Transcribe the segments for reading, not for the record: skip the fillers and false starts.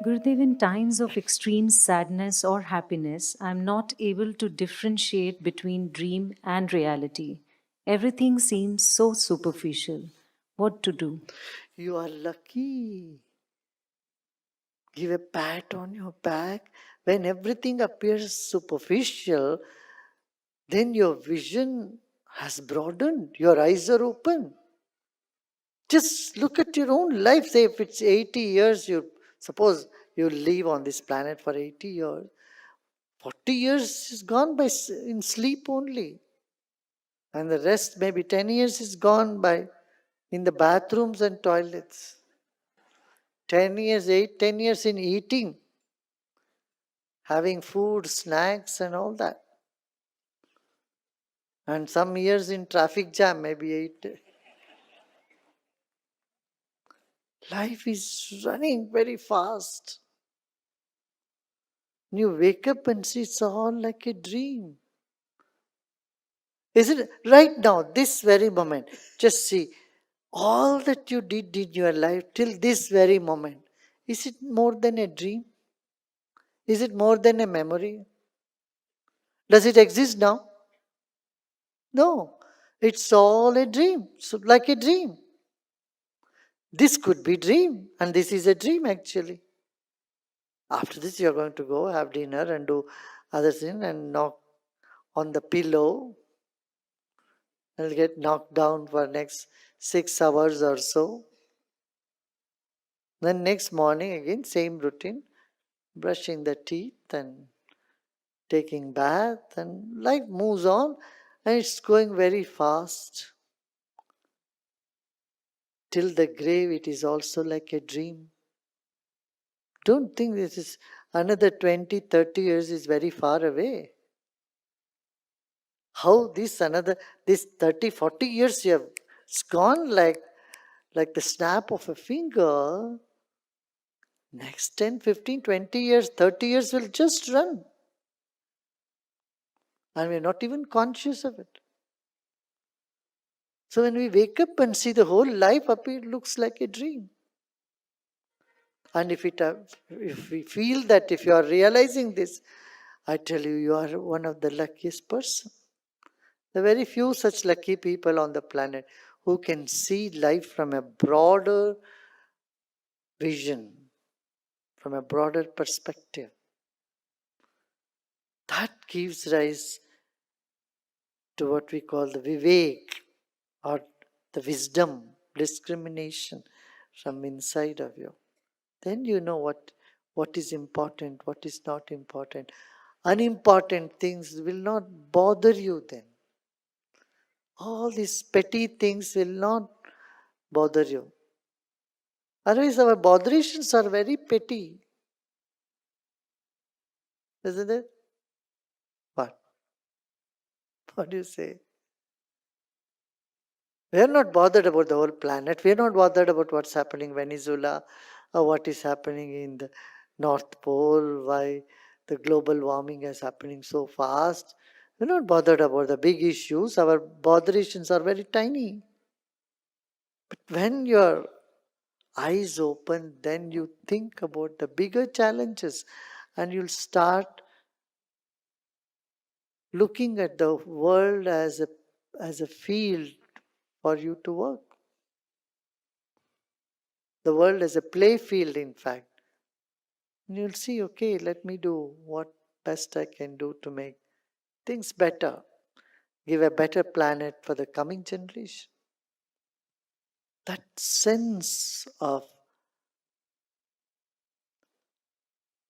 Gurudev, in times of extreme sadness or happiness, I'm not able to differentiate between dream and reality. Everything seems so superficial. What to do? You are lucky. Give a pat on your back. When everything appears superficial, then your vision has broadened. Your eyes are open. Just look at your own life. Say if it's 80 years, suppose you live on this planet for 80 years. 40 years is gone by in sleep only. And the rest, maybe 10 years, is gone by in the bathrooms and toilets. 10 years, 10 years in eating, having food, snacks, and all that. And some years in traffic jam, maybe 8. Life is running very fast. You wake up and see it's all like a dream. Is it right now, this very moment? Just see all that you did in your life till this very moment. Is it more than a dream? Is it more than a memory? Does it exist now? No. It's all a dream. So like a dream. This could be dream, and this is a dream actually. After this, you're going to go have dinner and do other things and knock on the pillow and get knocked down for next 6 hours or so. Then next morning again same routine, brushing the teeth and taking bath, and life moves on, and it's going very fast. Till the grave, it is also like a dream. Don't think this is another 20, 30 years is very far away. How this 30, 40 years you have, it's gone like the snap of a finger. Next 10, 15, 20 years, 30 years will just run. And we're not even conscious of it. So when we wake up and see the whole life up, it looks like a dream. And if we feel that, if you are realizing this, I tell you, you are one of the luckiest person. There are very few such lucky people on the planet who can see life from a broader vision, from a broader perspective. That gives rise to what we call the vivek, or the wisdom, discrimination from inside of you. Then you know what is important, what is not important. Unimportant things will not bother you then. All these petty things will not bother you. Otherwise, our botherations are very petty. Isn't it? What? What do you say? We are not bothered about the whole planet. We are not bothered about what's happening in Venezuela or what is happening in the North Pole, why the global warming is happening so fast. We're not bothered about the big issues. Our botherations are very tiny. But when your eyes open, then you think about the bigger challenges and you'll start looking at the world as a field for you to work. The world as a play field, in fact. And you'll see, okay, let me do what best I can do to make things better, give a better planet for the coming generation. That sense of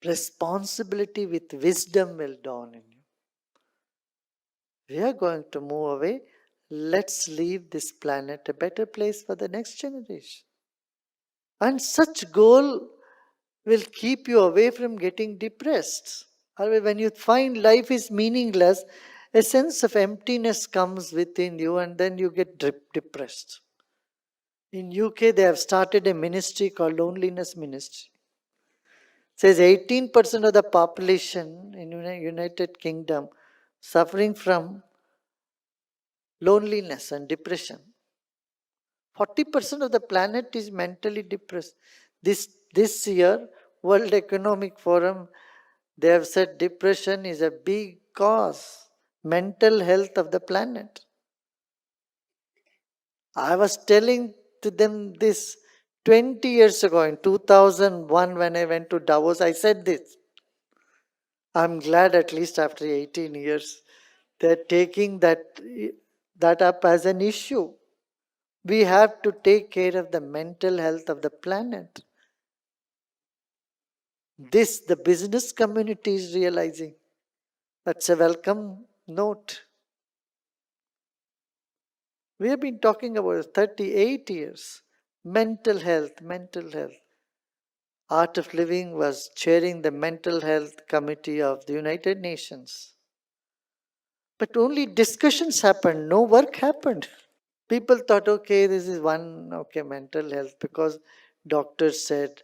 responsibility with wisdom will dawn in you. We are going to move away. Let's leave this planet a better place for the next generation. And such goal will keep you away from getting depressed. However, when you find life is meaningless, a sense of emptiness comes within you and then you get depressed. In UK, they have started a ministry called Loneliness Ministry. It says 18% of the population in United Kingdom suffering from loneliness and depression. 40% of the planet is mentally depressed. This year, World Economic Forum, they have said depression is a big cause, mental health of the planet. I was telling to them this 20 years ago, in 2001, when I went to Davos, I said this. I'm glad at least after 18 years, they're taking that up as an issue. We have to take care of the mental health of the planet. This, the business community is realizing. That's a welcome note. We have been talking about 38 years. Mental health, mental health. Art of Living was chairing the Mental Health Committee of the United Nations. But only discussions happened, no work happened. People thought, okay, this is mental health, because doctors said.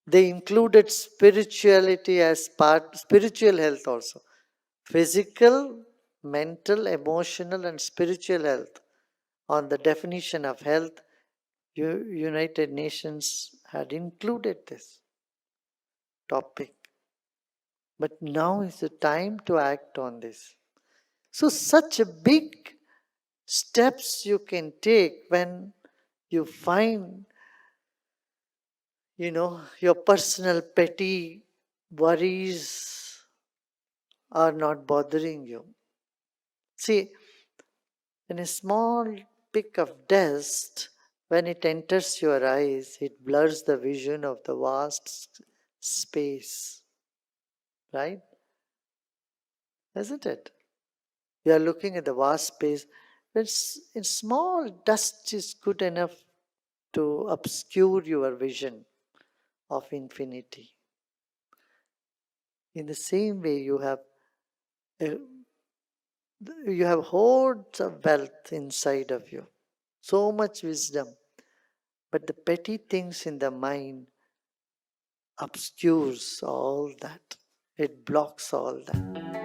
They included spirituality as part, spiritual health also. Physical, mental, emotional, and spiritual health. On the definition of health, United Nations had included this topic. But now is the time to act on this. So such a big steps you can take when you find, your personal petty worries are not bothering you. See, when a small peak of dust, when it enters your eyes, it blurs the vision of the vast space. Right? Isn't it? You are looking at the vast space. When small dust is good enough to obscure your vision of infinity. In the same way, you have hordes of wealth inside of you, so much wisdom, but the petty things in the mind obscures all that. It blocks all that.